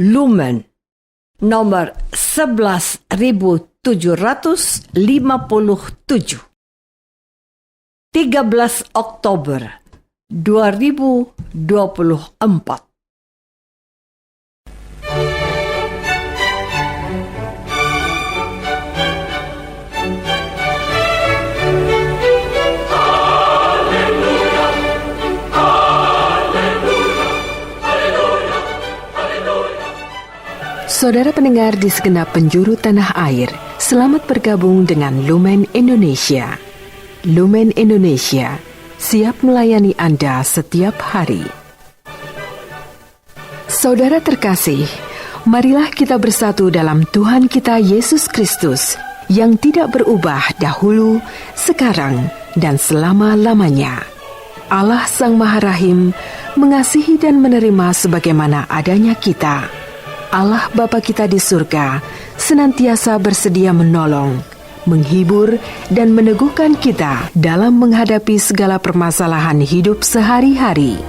Lumen nomor 11.757, 13 Oktober 2024. Saudara pendengar di segenap penjuru tanah air, selamat bergabung dengan Lumen Indonesia. Lumen Indonesia, siap melayani Anda setiap hari. Saudara terkasih, marilah kita bersatu dalam Tuhan kita Yesus Kristus yang tidak berubah dahulu, sekarang, dan selama-lamanya. Allah Sang Maha Rahim mengasihi dan menerima sebagaimana adanya kita. Allah Bapa kita di surga senantiasa bersedia menolong, menghibur, dan meneguhkan kita dalam menghadapi segala permasalahan hidup sehari-hari.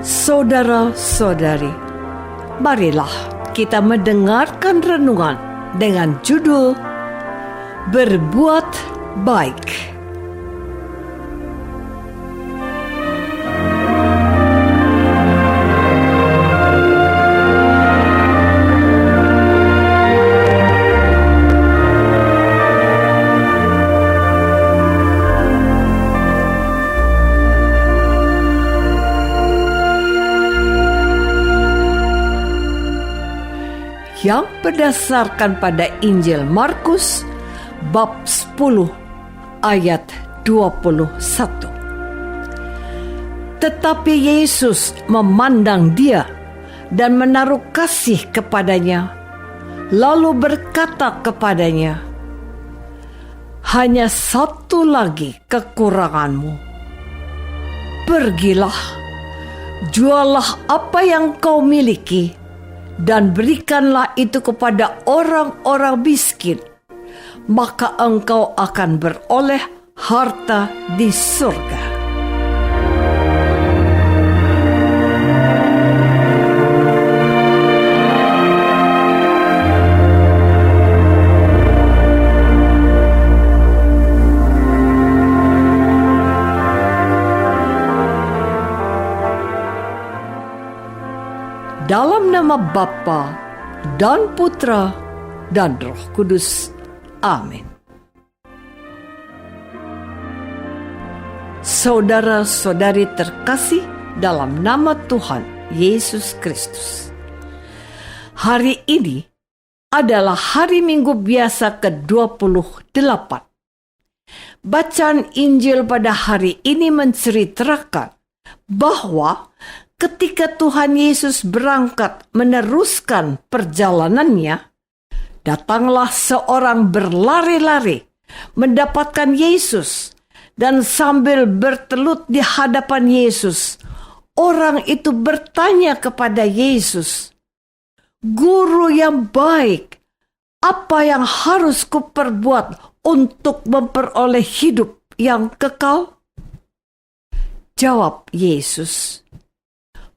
Saudara-saudari, marilah kita mendengarkan renungan dengan judul Berbuat Baik. Yang berdasarkan pada Injil Markus bab 10 ayat 21. Tetapi Yesus memandang dia dan menaruh kasih kepadanya, lalu berkata kepadanya, "Hanya satu lagi kekuranganmu. Pergilah, jualah apa yang kau miliki, dan berikanlah itu kepada orang-orang miskin, maka engkau akan beroleh harta di surga." Dalam nama Bapa dan Putra dan Roh Kudus. Amin. Saudara-saudari terkasih dalam nama Tuhan Yesus Kristus. Hari ini adalah hari Minggu biasa ke-28. Bacaan Injil pada hari ini menceritakan bahwa ketika Tuhan Yesus berangkat meneruskan perjalanannya, datanglah seorang berlari-lari mendapatkan Yesus, dan sambil bertelut di hadapan Yesus, orang itu bertanya kepada Yesus, "Guru yang baik, apa yang harus kuperbuat untuk memperoleh hidup yang kekal?" Jawab Yesus,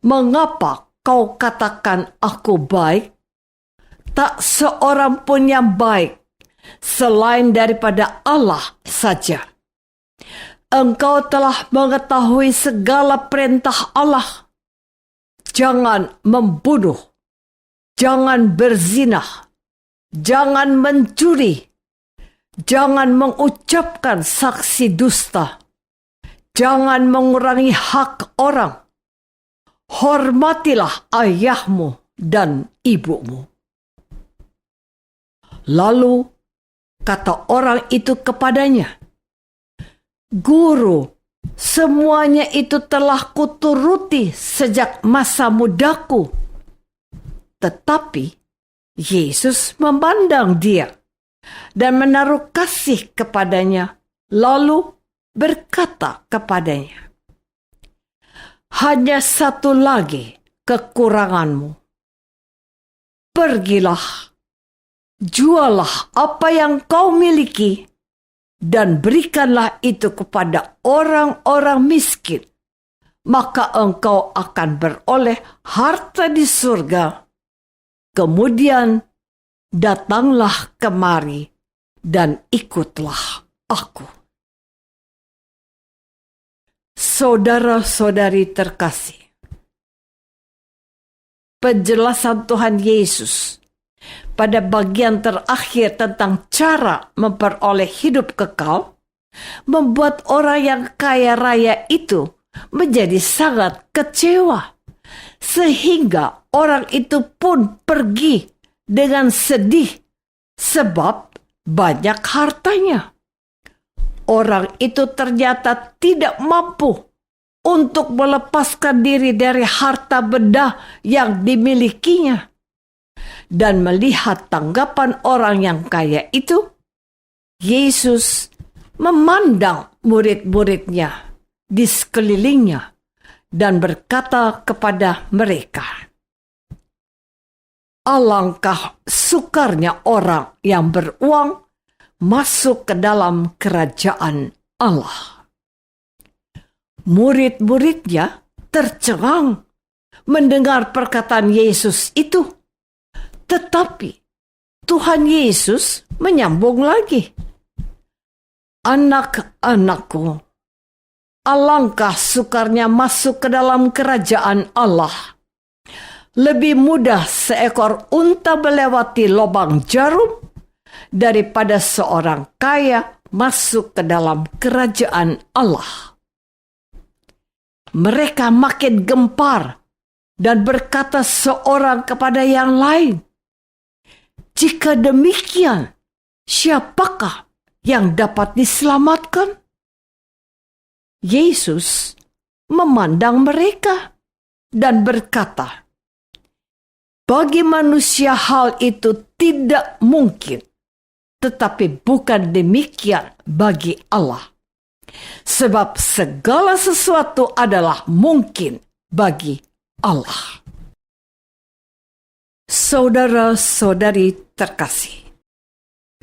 "Mengapa kau katakan aku baik? Tak seorang pun yang baik selain daripada Allah saja. Engkau telah mengetahui segala perintah Allah. Jangan membunuh, jangan berzinah, jangan mencuri, jangan mengucapkan saksi dusta, jangan mengurangi hak orang. Hormatilah ayahmu dan ibumu." Lalu kata orang itu kepadanya, "Guru, semuanya itu telah kuturuti sejak masa mudaku." Tetapi Yesus memandang dia dan menaruh kasih kepadanya, lalu berkata kepadanya, "Hanya satu lagi kekuranganmu. Pergilah, jualah apa yang kau miliki dan berikanlah itu kepada orang-orang miskin, maka engkau akan beroleh harta di surga. Kemudian datanglah kemari dan ikutlah aku. Saudara-saudari terkasih, penjelasan Tuhan Yesus pada bagian terakhir tentang cara memperoleh hidup kekal membuat orang yang kaya raya itu menjadi sangat kecewa, sehingga orang itu pun pergi dengan sedih sebab banyak hartanya. Orang itu ternyata tidak mampu untuk melepaskan diri dari harta benda yang dimilikinya. Dan melihat tanggapan orang yang kaya itu, Yesus memandang murid-muridnya di sekelilingnya dan berkata kepada mereka, "Alangkah sukarnya orang yang beruang masuk ke dalam kerajaan Allah." Murid-muridnya tercengang mendengar perkataan Yesus itu. Tetapi Tuhan Yesus menyambung lagi, "Anak-anakku, alangkah sukarnya masuk ke dalam kerajaan Allah. Lebih mudah seekor unta melewati lubang jarum daripada seorang kaya masuk ke dalam kerajaan Allah." Mereka makin gempar dan berkata seorang kepada yang lain, "Jika demikian, siapakah yang dapat diselamatkan?" Yesus memandang mereka dan berkata, "Bagi manusia hal itu tidak mungkin, tetapi bukan demikian bagi Allah. Sebab segala sesuatu adalah mungkin bagi Allah." Saudara-saudari terkasih,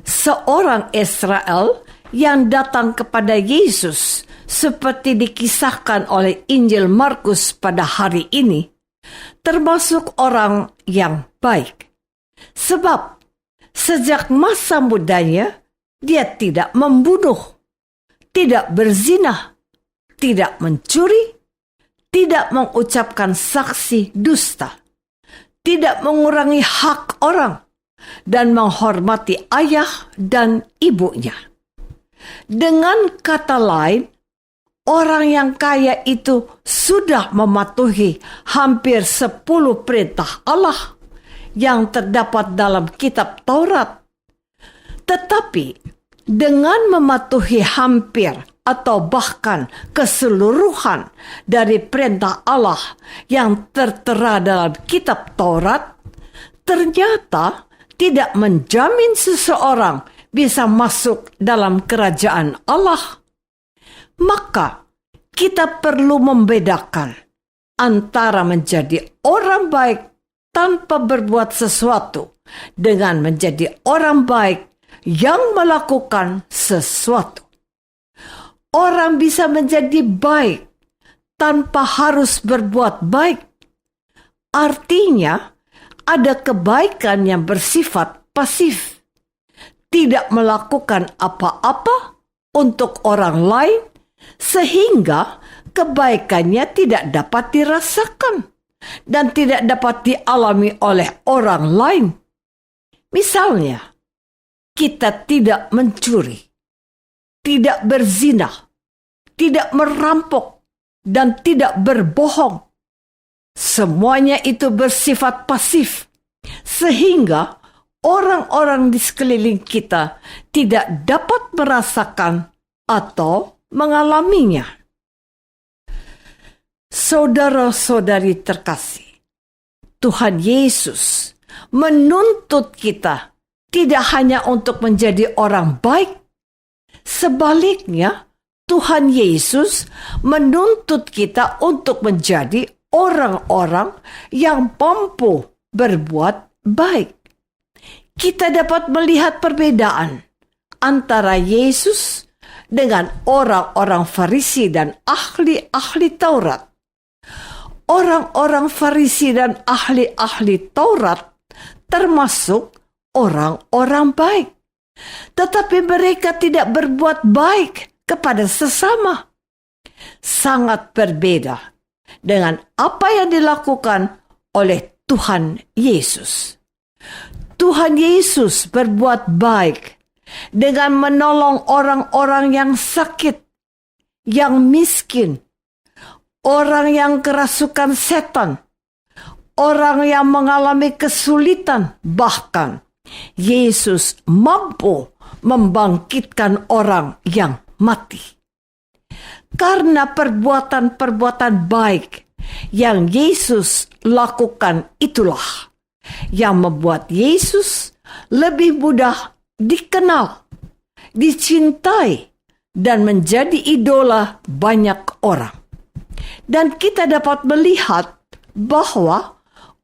seorang Israel yang datang kepada Yesus seperti dikisahkan oleh Injil Markus pada hari ini, termasuk orang yang baik. Sebab sejak masa mudanya, dia tidak membunuh, tidak berzina, tidak mencuri, tidak mengucapkan saksi dusta, tidak mengurangi hak orang, dan menghormati ayah dan ibunya. Dengan kata lain, orang yang kaya itu sudah mematuhi hampir 10 perintah Allah yang terdapat dalam kitab Taurat. Tetapi dengan mematuhi hampir atau bahkan keseluruhan dari perintah Allah yang tertera dalam kitab Taurat, ternyata tidak menjamin seseorang bisa masuk dalam kerajaan Allah. Maka kita perlu membedakan antara menjadi orang baik tanpa berbuat sesuatu dengan menjadi orang baik yang melakukan sesuatu. Orang bisa menjadi baik tanpa harus berbuat baik. Artinya, ada kebaikan yang bersifat pasif, tidak melakukan apa-apa untuk orang lain, sehingga kebaikannya tidak dapat dirasakan dan tidak dapat dialami oleh orang lain. Misalnya, kita tidak mencuri, tidak berzina, tidak merampok, dan tidak berbohong. Semuanya itu bersifat pasif, sehingga orang-orang di sekeliling kita tidak dapat merasakan atau mengalaminya. Saudara-saudari terkasih, Tuhan Yesus menuntut kita tidak hanya untuk menjadi orang baik. Sebaliknya, Tuhan Yesus menuntut kita untuk menjadi orang-orang yang mampu berbuat baik. kita dapat melihat perbedaan antara Yesus dengan orang-orang Farisi dan ahli-ahli Taurat. Orang-orang Farisi dan ahli-ahli Taurat termasuk orang-orang baik, tetapi mereka tidak berbuat baik kepada sesama. Sangat berbeda dengan apa yang dilakukan oleh Tuhan Yesus. Tuhan Yesus berbuat baik dengan menolong orang-orang yang sakit, yang miskin, orang yang kerasukan setan, orang yang mengalami kesulitan. Bahkan Yesus mampu membangkitkan orang yang mati. Karena perbuatan-perbuatan baik yang Yesus lakukan itulah yang membuat Yesus lebih mudah dikenal, dicintai, dan menjadi idola banyak orang. Dan kita dapat melihat bahwa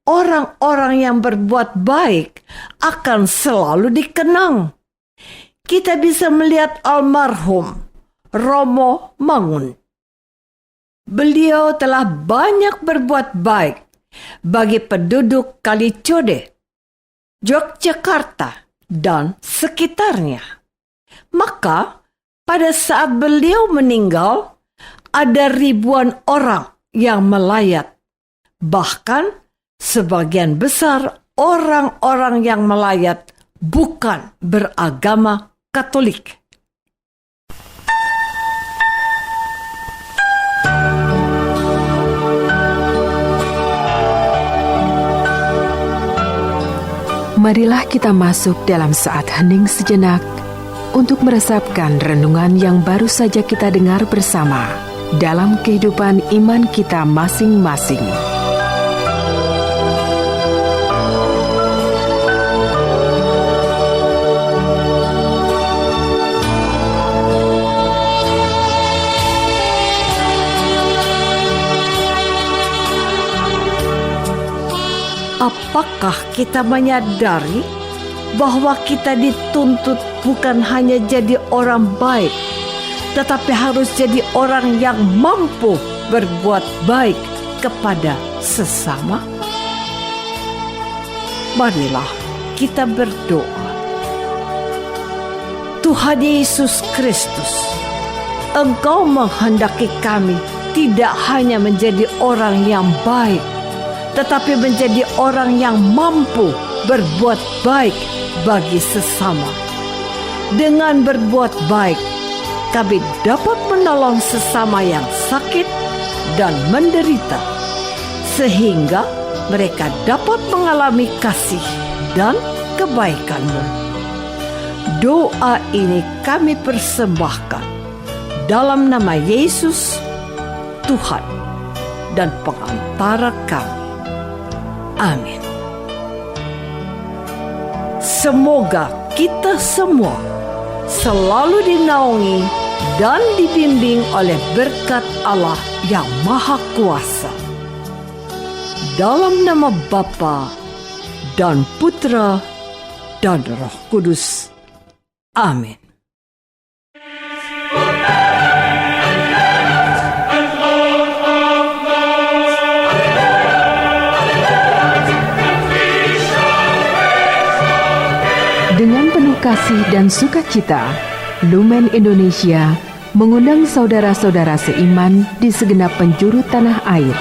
orang-orang yang berbuat baik akan selalu dikenang. Kita bisa melihat almarhum Romo Mangun. Beliau telah banyak berbuat baik bagi penduduk Kalicode, Yogyakarta, dan sekitarnya. Maka pada saat beliau meninggal, ada ribuan orang yang melayat. Bahkan sebagian besar orang-orang yang melayat bukan beragama Katolik. Marilah kita masuk dalam saat hening sejenak untuk meresapkan renungan yang baru saja kita dengar bersama dalam kehidupan iman kita masing-masing. Apakah kita menyadari bahwa kita dituntut bukan hanya jadi orang baik, tetapi harus jadi orang yang mampu berbuat baik kepada sesama? Marilah kita berdoa. Tuhan Yesus Kristus, Engkau menghendaki kami tidak hanya menjadi orang yang baik, tetapi menjadi orang yang mampu berbuat baik bagi sesama. Dengan berbuat baik, kami dapat menolong sesama yang sakit dan menderita, sehingga mereka dapat mengalami kasih dan kebaikan-Mu. Doa ini kami persembahkan dalam nama Yesus, Tuhan dan pengantara kami. Amin. Semoga kita semua selalu dinaungi dan dibimbing oleh berkat Allah yang Maha Kuasa. Dalam nama Bapa dan Putra dan Roh Kudus. Amin. Dengan penuh kasih dan sukacita, Lumen Indonesia mengundang saudara-saudara seiman di segenap penjuru tanah air.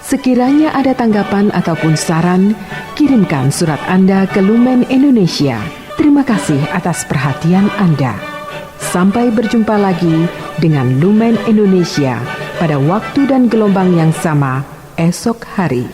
Sekiranya ada tanggapan ataupun saran, kirimkan surat Anda ke Lumen Indonesia. Terima kasih atas perhatian Anda. Sampai berjumpa lagi dengan Lumen Indonesia pada waktu dan gelombang yang sama esok hari.